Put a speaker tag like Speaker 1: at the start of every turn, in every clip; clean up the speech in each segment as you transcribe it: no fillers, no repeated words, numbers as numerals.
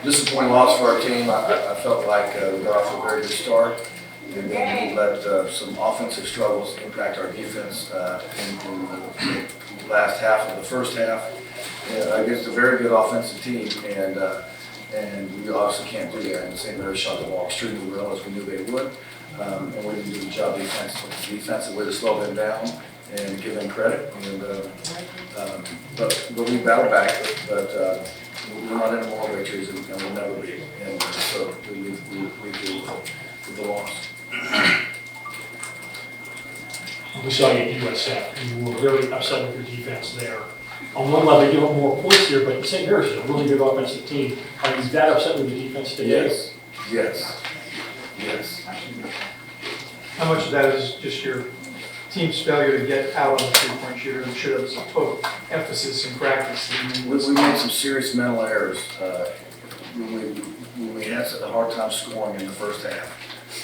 Speaker 1: Disappointing loss for our team. I felt like we got off to a very good start, and then we let some offensive struggles impact our defense in the last half of the first half against a very good offensive team, and we obviously can't do that. And St. Mary's shot the ball extremely well, as we knew they would, and we didn't do the job defensively to slow them down and give them credit. But we battled back, but we're not in a moral victories, and we'll never be. And so we do with the loss.
Speaker 2: We saw you at USF. You were very upset with your defense there. On one level, you give up more points here, but St. Mary's is a really good offensive team. Are you that upset with the defense today?
Speaker 1: Yes.
Speaker 3: How much of that is just your team's failure to get out on the three-point shooter? I'm sure that was a total emphasis in practice.
Speaker 1: We made some serious mental errors when we had a hard time scoring in the first half.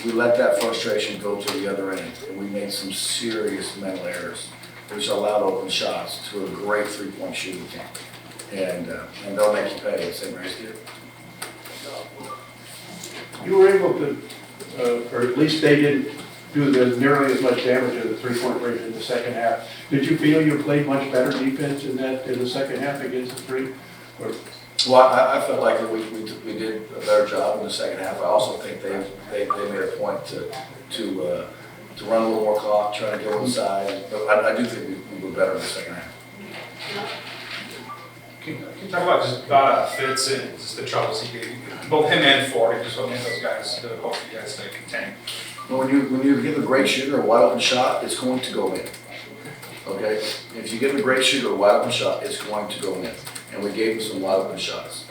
Speaker 1: We let that frustration go to the other end, and we made some serious mental errors, which allowed open shots to a great three-point shooting team. And they'll make you pay, St. Mary's did.
Speaker 4: You were able to, or at least they didn't do nearly as much damage as the three-point range in the second half. Did you feel you played much better defense in the second half against the three? Or?
Speaker 1: Well, I felt like we did a better job in the second half. I also think they made a point to run a little more clock, try to go inside. But I do think we were better in the second half.
Speaker 5: Can you talk about just Fitz and just the troubles he gave? Both him and Ford, just what made those guys difficult for you guys to contain?
Speaker 1: Well, when you give a great shooter a wide open shot, it's going to go in. Okay? If you give a great shooter a wide open shot, it's going to go in. And we gave him some wide open shots.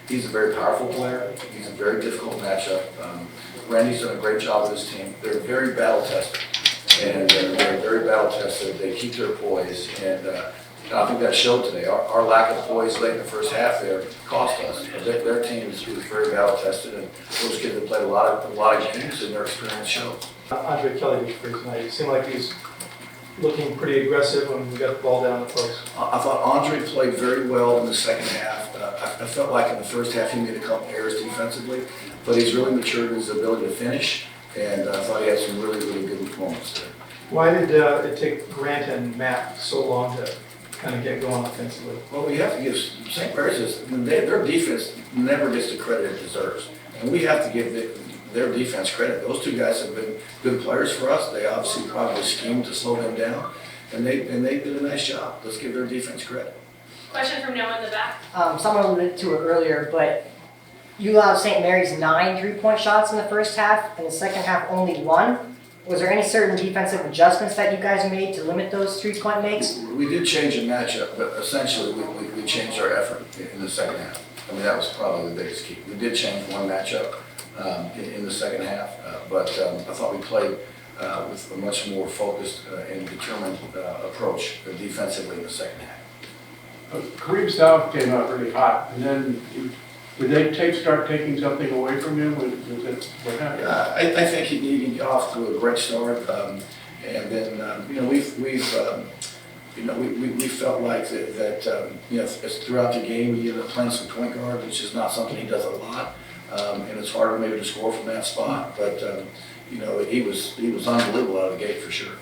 Speaker 1: He's a very powerful player. He's a very difficult matchup. Randy's done a great job with his team. They're very battle tested. And they're very battle tested. They keep their poise. And I think that showed today. Our lack of poise late in the first half there cost us. Their team is very battle tested, and those kids have played a lot of games, and their experience shows.
Speaker 3: Andre Kelly was great tonight. It seemed like he's looking pretty aggressive when we got the ball down the post.
Speaker 1: I thought Andre played very well in the second half. I felt like in the first half he made a couple errors defensively, but he's really matured in his ability to finish, and I thought he had some really good moments there.
Speaker 3: Why did it take Grant and Matt so long to kind of get going offensively?
Speaker 1: Well, we have to give St. Mary's, their defense never gets the credit it deserves, and we have to give their defense credit. Those two guys have been good players for us. They obviously probably schemed to slow them down, and they did a nice job. Let's give their defense credit.
Speaker 6: Question from Noah in the back.
Speaker 7: Someone alluded to it earlier, but you allowed St. Mary's 9 3-point shots in the first half, and the second half only 1. Was there any certain defensive adjustments that you guys made to limit those 3-point makes?
Speaker 1: We did change the matchup, but essentially we changed our effort in the second half. I mean, that was probably the biggest key. We did change one matchup in the second half, but I thought we played with a much more focused and determined approach defensively in the second half.
Speaker 4: Kareem Stout came out really hot, and then did they start taking something away from him? What happened?
Speaker 1: I think he got off to a great start, and then we felt like that throughout the game he ended up playing some point guard, which is not something he does a lot, and it's harder maybe to score from that spot. But he was unbelievable out of the gate for sure.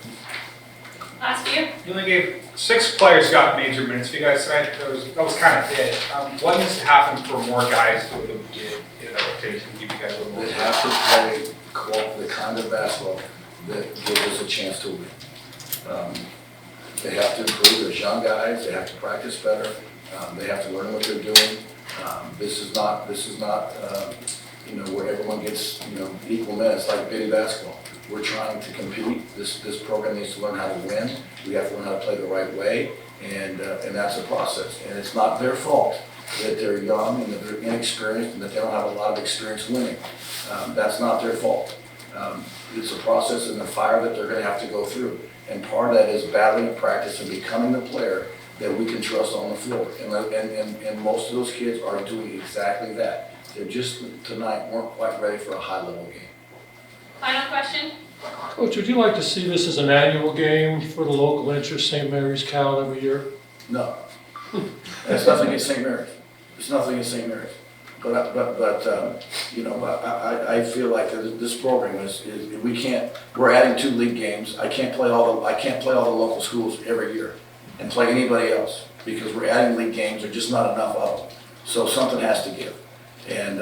Speaker 6: Last few.
Speaker 5: You only gave 6 players got major minutes for you guys tonight. That was kind of it. What needs to happen for more guys to be able to get in a rotation and give you guys a little more?
Speaker 1: They have to play the kind of basketball that gives us a chance to win. They have to improve. There's young guys. They have to practice better. They have to learn what they're doing. This is not where everyone gets equal minutes like big basketball. We're trying to compete. This program needs to learn how to win. We have to learn how to play the right way, and that's a process. And it's not their fault that they're young and that they're inexperienced and that they don't have a lot of experience winning. That's not their fault. It's a process and a fire that they're going to have to go through. And part of that is battling in practice and becoming the player that we can trust on the floor. And most of those kids are doing exactly that. They just tonight weren't quite ready for a high-level game.
Speaker 6: Final question.
Speaker 2: Coach, would you like to see this as an annual game for the local interest, St. Mary's Cal, every year?
Speaker 1: No. It's nothing against St. Mary's. It's nothing against St. Mary's. you know, I feel like this program is, we're adding 2 league games. I can't play all the local schools every year and play anybody else because we're adding league games, there's just not enough of them. So something has to give. And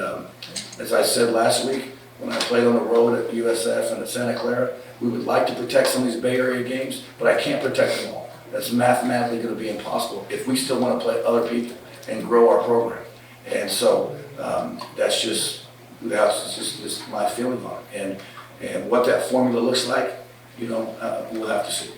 Speaker 1: as I said last week, when I played on the road at USF and at Santa Clara, we would like to protect some of these Bay Area games, but I can't protect them all. That's mathematically going to be impossible if we still want to play other people and grow our program. And so that's just my feeling on it. And what that formula looks like, you know, we'll have to see.